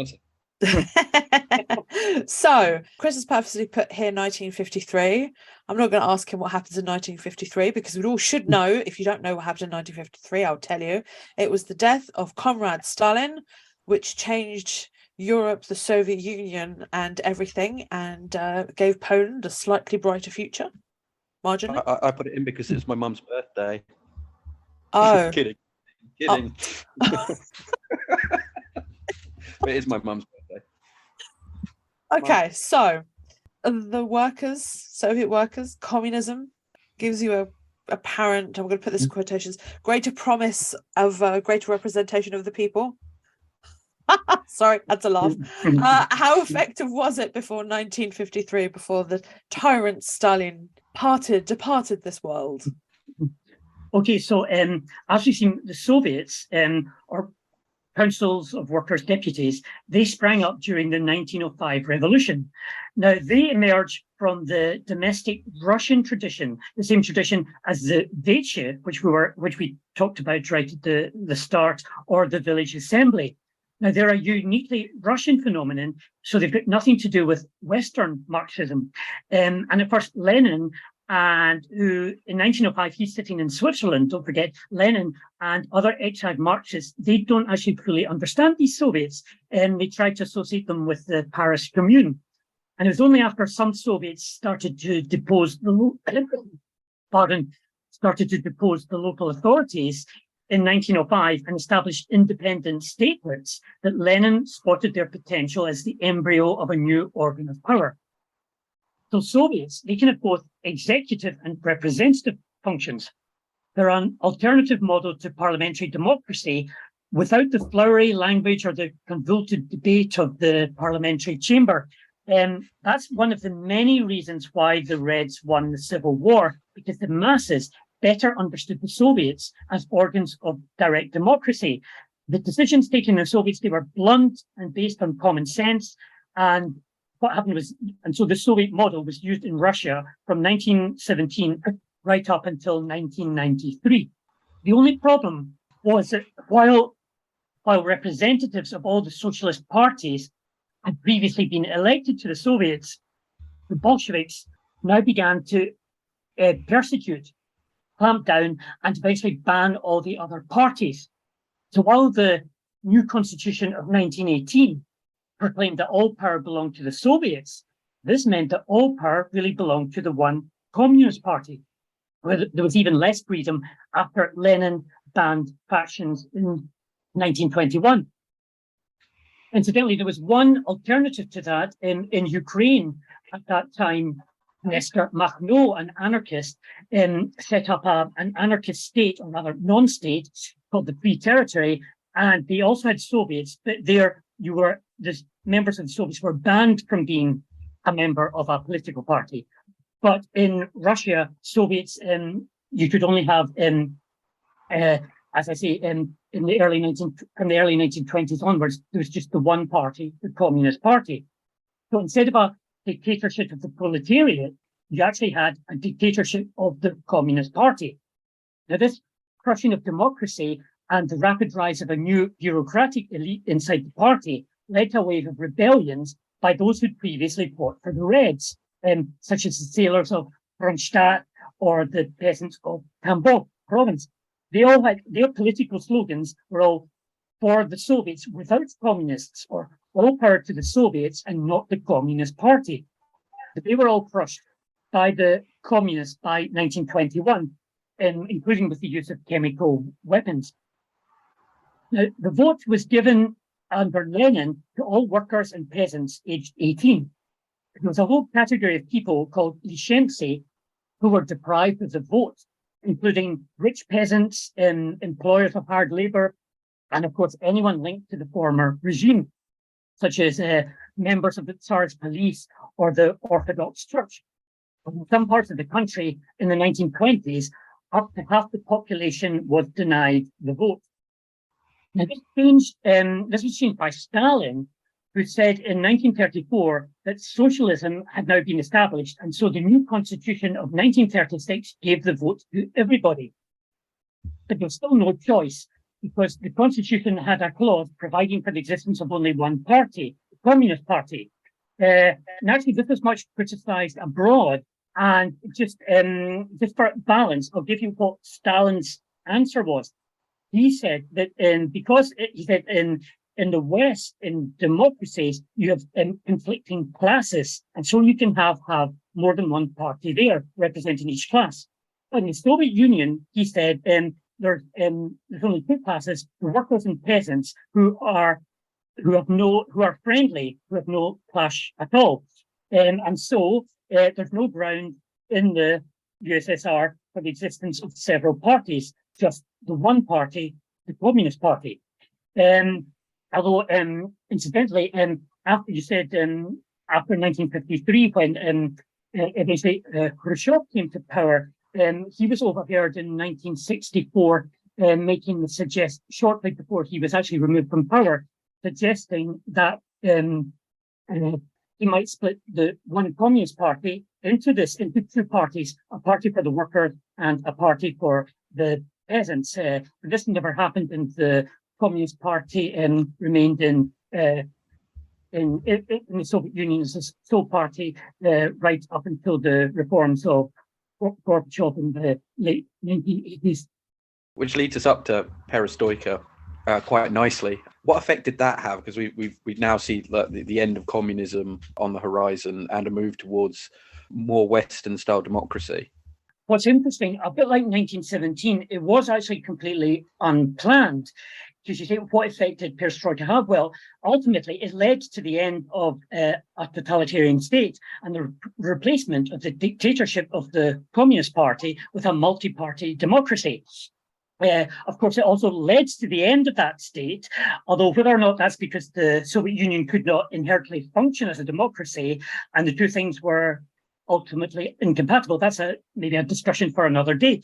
So Chris has purposely put here 1953. I'm not going to ask him what happens in 1953 because we all should know. If you don't know what happened in 1953, I'll tell you. It was the death of Comrade Stalin, which changed Europe, the Soviet Union, and everything, and gave Poland a slightly brighter future, marginally. I put it in because it's my mum's birthday. Oh, Kidding. But it is my mum's birthday. okay. So the workers, Soviet workers, communism gives you a apparent, I'm going to put this in quotations, greater promise of greater representation of the people. Sorry, that's a laugh. How effective was it before 1953, before the tyrant Stalin departed this world? Okay, so as we've seen, the Soviets, or councils of workers' deputies, they sprang up during the 1905 revolution. Now, they emerged from the domestic Russian tradition, the same tradition as the Veche, which we talked about right at the start, or the village assembly. Now, they're a uniquely Russian phenomenon, so they've got nothing to do with Western Marxism. And of course, Lenin, and who in 1905, he's sitting in Switzerland, don't forget, Lenin and other exiled Marxists, they don't actually fully understand these Soviets, and they tried to associate them with the Paris Commune. And it was only after some Soviets started to depose the local authorities in 1905 and established independent statelets that Lenin spotted their potential as the embryo of a new organ of power. So Soviets, they can have both executive and representative functions. They're an alternative model to parliamentary democracy without the flowery language or the convoluted debate of the parliamentary chamber. That's one of the many reasons why the Reds won the Civil War, because the masses better understood the Soviets as organs of direct democracy. The decisions taken in the Soviets, they were blunt and based on common sense. And what happened was, and so the Soviet model was used in Russia from 1917 right up until 1993. The only problem was that while representatives of all the socialist parties had previously been elected to the Soviets, the Bolsheviks now began to persecute, clamp down, and eventually ban all the other parties. So while the new constitution of 1918 proclaimed that all power belonged to the Soviets, this meant that all power really belonged to the one Communist Party, where there was even less freedom after Lenin banned factions in 1921. Incidentally, there was one alternative to that in Ukraine at that time. Nestor Makhno, an anarchist, set up an anarchist state, or rather non-state, called the Free Territory, and they also had Soviets, but the members of the Soviets were banned from being a member of a political party. But in Russia, Soviets, you could only have, as I say, from the early 1920s onwards, there was just the one party, the Communist Party. So instead of a dictatorship of the proletariat, you actually had a dictatorship of the Communist Party. Now, this crushing of democracy and the rapid rise of a new bureaucratic elite inside the party led to a wave of rebellions by those who'd previously fought for the Reds, such as the sailors of Kronstadt or the peasants of Tambov province. They all had, their political slogans were all for the Soviets without communists, or all power to the Soviets and not the Communist Party. But they were all crushed by the communists by 1921, including with the use of chemical weapons. Now, the vote was given under Lenin to all workers and peasants aged 18. There was a whole category of people called Lishemtsi who were deprived of the vote, including rich peasants, employers of hard labor, and of course, anyone linked to the former regime, such as members of the Tsar's police or the Orthodox Church. In some parts of the country in the 1920s, up to half the population was denied the vote. Now, this was changed by Stalin, who said in 1934 that socialism had now been established, and so the new constitution of 1936 gave the vote to everybody. But there was still no choice, because the constitution had a clause providing for the existence of only one party, the Communist Party. And actually, this was much criticized abroad. And just for balance, I'll give you what Stalin's answer was. He said that in the West, in democracies, you have conflicting classes. And so you can have more than one party there representing each class. But in the Soviet Union, he said, there's only two classes, the workers and peasants who are friendly, who have no clash at all. And so there's no ground in the USSR for the existence of several parties, just the one party, the Communist Party. Although, incidentally, after you said, after 1953, when eventually Khrushchev came to power, he was overheard in 1964 making the suggestion, shortly before he was actually removed from power, suggesting that he might split the one Communist Party into two parties, a party for the workers and a party for the peasants. This never happened, and the Communist Party remained in the Soviet Union as a sole party right up until the reforms of Gorbachev in the late 1980s. Which leads us up to perestroika quite nicely. What effect did that have? Because we now see the end of communism on the horizon and a move towards more Western-style democracy. What's interesting, a bit like 1917, it was actually completely unplanned. Because you say, what effect did perestroika have? Well, ultimately, it led to the end of a totalitarian state and the replacement of the dictatorship of the Communist Party with a multi-party democracy. Of course, it also led to the end of that state, although whether or not that's because the Soviet Union could not inherently function as a democracy and the two things were ultimately incompatible, that's maybe a discussion for another day.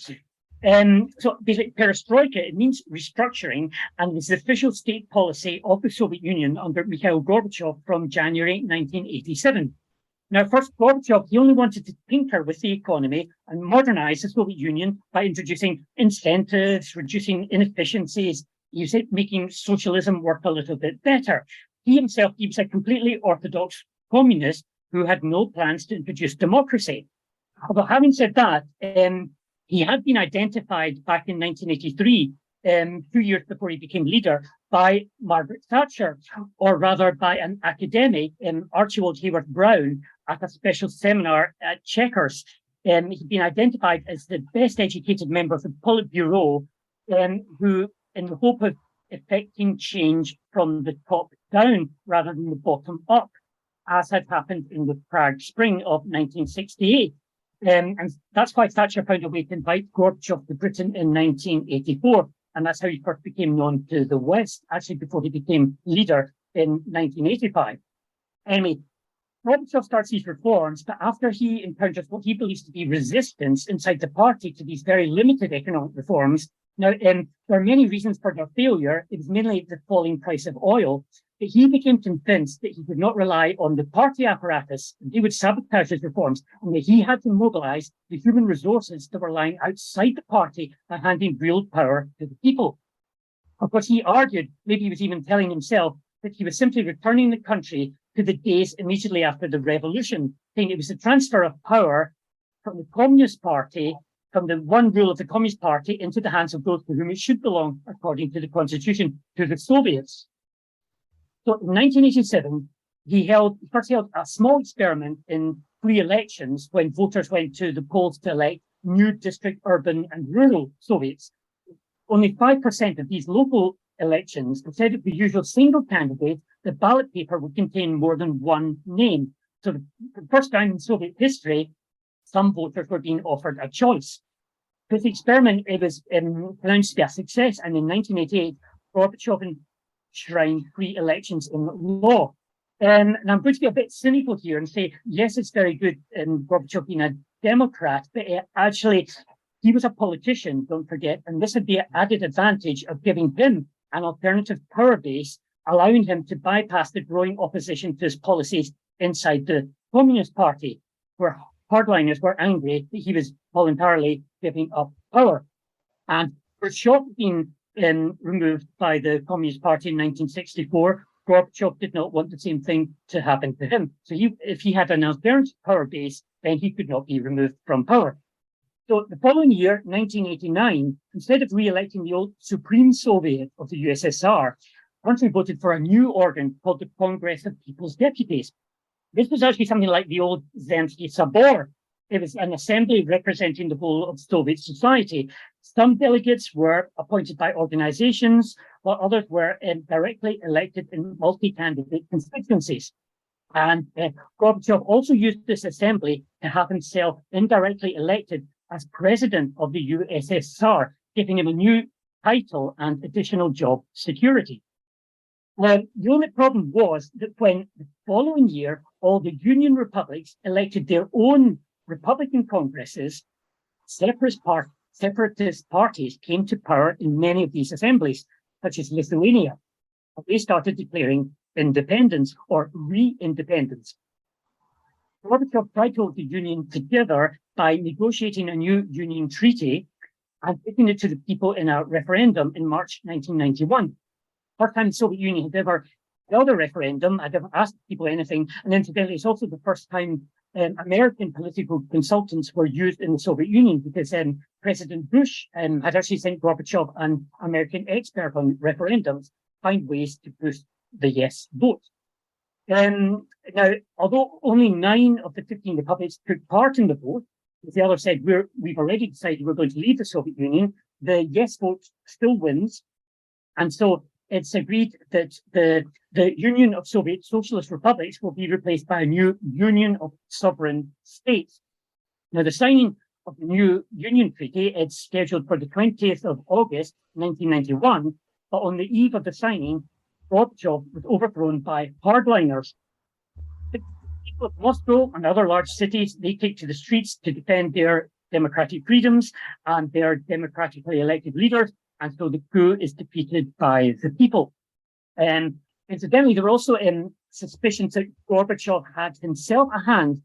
So basically, perestroika, it means restructuring, and was the official state policy of the Soviet Union under Mikhail Gorbachev from January 1987. Now, first, Gorbachev, he only wanted to tinker with the economy and modernize the Soviet Union by introducing incentives, reducing inefficiencies, making socialism work a little bit better. He himself, he was a completely orthodox communist who had no plans to introduce democracy. Although having said that, he had been identified back in 1983, 2 years before he became leader, by Margaret Thatcher, or rather by an academic, Archibald Hayward Brown, at a special seminar at Chequers. He'd been identified as the best educated member of the Politburo, who, in the hope of effecting change from the top down rather than the bottom up, as had happened in the Prague Spring of 1968. And that's why Thatcher found a way to invite Gorbachev to Britain in 1984. And that's how he first became known to the West, actually before he became leader in 1985. Anyway, Gorbachev starts these reforms, but after he encounters what he believes to be resistance inside the party to these very limited economic reforms. Now, there are many reasons for their failure. It was mainly the falling price of oil, but he became convinced that he could not rely on the party apparatus, and he would sabotage his reforms, and that he had to mobilize the human resources that were lying outside the party by handing real power to the people. Of course, he argued, maybe he was even telling himself, that he was simply returning the country to the days immediately after the revolution, saying it was a transfer of power from the Communist Party, from the one rule of the Communist Party, into the hands of those to whom it should belong, according to the Constitution, to the Soviets. So in 1987, he first held a small experiment in free elections when voters went to the polls to elect new district, urban, and rural Soviets. Only 5% of these local elections, instead of the usual single candidate, the ballot paper would contain more than one name. So the first time in Soviet history, some voters were being offered a choice. This experiment, it was pronounced to be a success, and in 1988, Gorbachev enshrined free elections in law. And I'm going to be a bit cynical here and say, yes, it's very good Gorbachev being a Democrat, but actually, he was a politician, don't forget, and this had the added advantage of giving him an alternative power base, allowing him to bypass the growing opposition to his policies inside the Communist Party, where hardliners were angry that he was voluntarily giving up power. And Khrushchev being removed by the Communist Party in 1964, Gorbachev did not want the same thing to happen to him. So if he had an alternative power base, then he could not be removed from power. So the following year, 1989, instead of re-electing the old Supreme Soviet of the USSR, country voted for a new organ called the Congress of People's Deputies. This was actually something like the old Zemsky Sabor. It was an assembly representing the whole of Soviet society. Some delegates were appointed by organizations, while others were directly elected in multi-candidate constituencies. And Gorbachev also used this assembly to have himself indirectly elected as president of the USSR, giving him a new title and additional job security. The only problem was that when the following year, all the Union republics elected their own Republican congresses, separatist parties came to power in many of these assemblies, such as Lithuania. They started declaring independence or re-independence. Gorbachev tried to hold the Union together by negotiating a new Union treaty and putting it to the people in a referendum in March 1991. First time the Soviet Union had ever held a referendum, had ever asked people anything, and incidentally, it's also the first time American political consultants were used in the Soviet Union, because President Bush had actually sent Gorbachev an American expert on referendums, find ways to boost the yes vote. Now, although only 9 of the 15 republics took part in the vote, the others said we've already decided we're going to leave the Soviet Union, the yes vote still wins, and so it's agreed that the Union of Soviet Socialist Republics will be replaced by a new Union of Sovereign States. Now, the signing of the new Union Treaty, it's scheduled for the 20th of August, 1991, but on the eve of the signing, Gorbachev was overthrown by hardliners. The people of Moscow and other large cities, they take to the streets to defend their democratic freedoms and their democratically elected leaders, and so the coup is defeated by the people. Incidentally, there were also suspicions that Gorbachev had himself a hand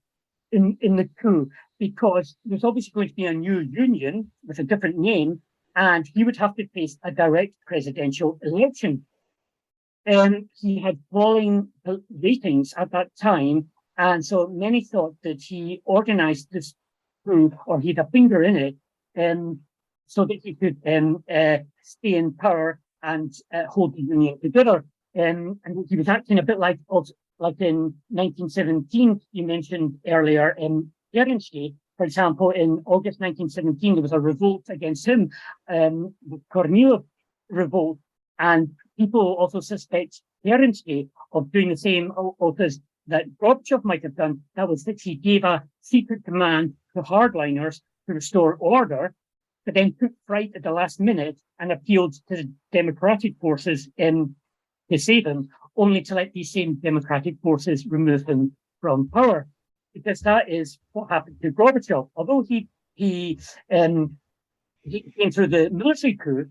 in the coup, because there's obviously going to be a new union with a different name, and he would have to face a direct presidential election. He had falling ratings at that time, and so many thought that he organized this coup, or he had a finger in it, so that he could stay in power and hold the union together. And he was acting a bit like in 1917, you mentioned earlier, Kerensky, for example, in August 1917, there was a revolt against him, the Kornilov revolt, and people also suspect Kerensky of doing the same as that Gorbachev might have done. That was that he gave a secret command to hardliners to restore order, but then took fright at the last minute and appealed to the democratic forces to save him, only to let these same democratic forces remove him from power. Because that is what happened to Gorbachev. Although he came through the military coup,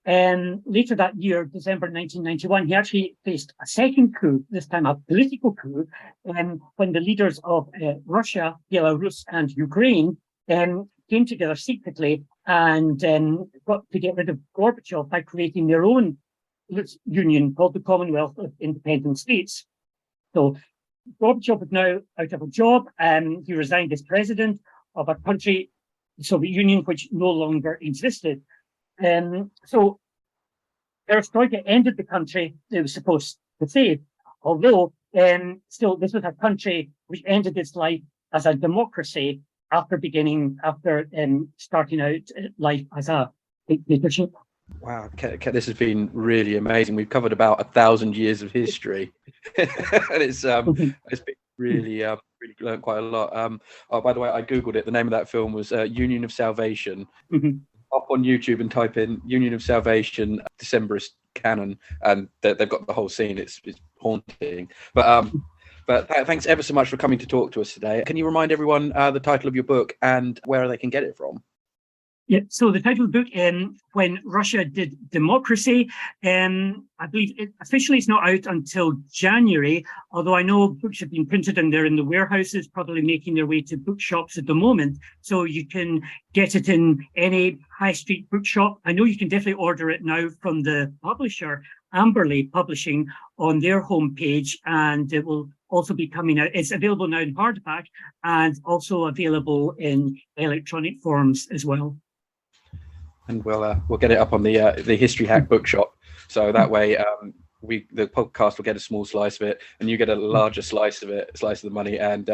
later that year, December 1991, he actually faced a second coup, this time a political coup, when the leaders of Russia, Belarus, and Ukraine came together secretly and got to get rid of Gorbachev by creating their own union called the Commonwealth of Independent States. So Gorbachev is now out of a job. He resigned as president of a country, the Soviet Union, which no longer existed. So Perestroika ended the country it was supposed to save, although still this was a country which ended its life as a democracy after starting out life as a dictatorship. Wow, this has been really amazing. We've covered about 1,000 years of history, and it's been really learned quite a lot. Oh, by the way, I googled it. The name of that film was Union of Salvation. Mm-hmm. Up on YouTube and type in Union of Salvation Decemberist canon, and they've got the whole scene. It's haunting. But thanks ever so much for coming to talk to us today. Can you remind everyone the title of your book and where they can get it from? Yeah, so the title of the book, When Russia Did Democracy, I believe officially it's not out until January, although I know books have been printed and they're in the warehouses, probably making their way to bookshops at the moment. So you can get it in any high street bookshop. I know you can definitely order it now from the publisher, Amberley Publishing, on their homepage, and it will also be coming out. It's available now in hardback and also available in electronic forms as well. And we'll get it up on the History Hack bookshop, so that way the podcast will get a small slice of it, and you get a larger slice of the money, and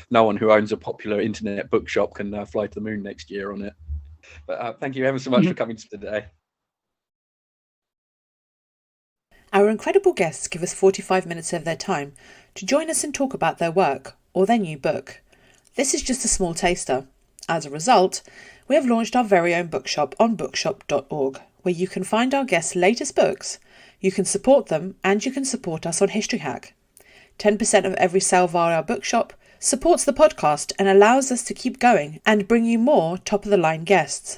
no one who owns a popular internet bookshop can fly to the moon next year on it. But thank you ever so much for coming today. Our incredible guests give us 45 minutes of their time to join us and talk about their work or their new book. This is just a small taster. As a result, we have launched our very own bookshop on bookshop.org, where you can find our guests' latest books, you can support them, and you can support us on History Hack. 10% of every sale via our bookshop supports the podcast and allows us to keep going and bring you more top-of-the-line guests.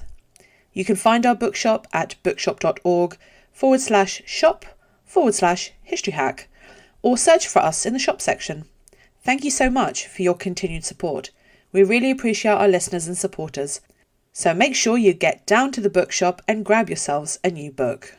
You can find our bookshop at bookshop.org/shop/History Hack, or search for us in the shop section. Thank you so much for your continued support. We really appreciate our listeners and supporters. So make sure you get down to the bookshop and grab yourselves a new book.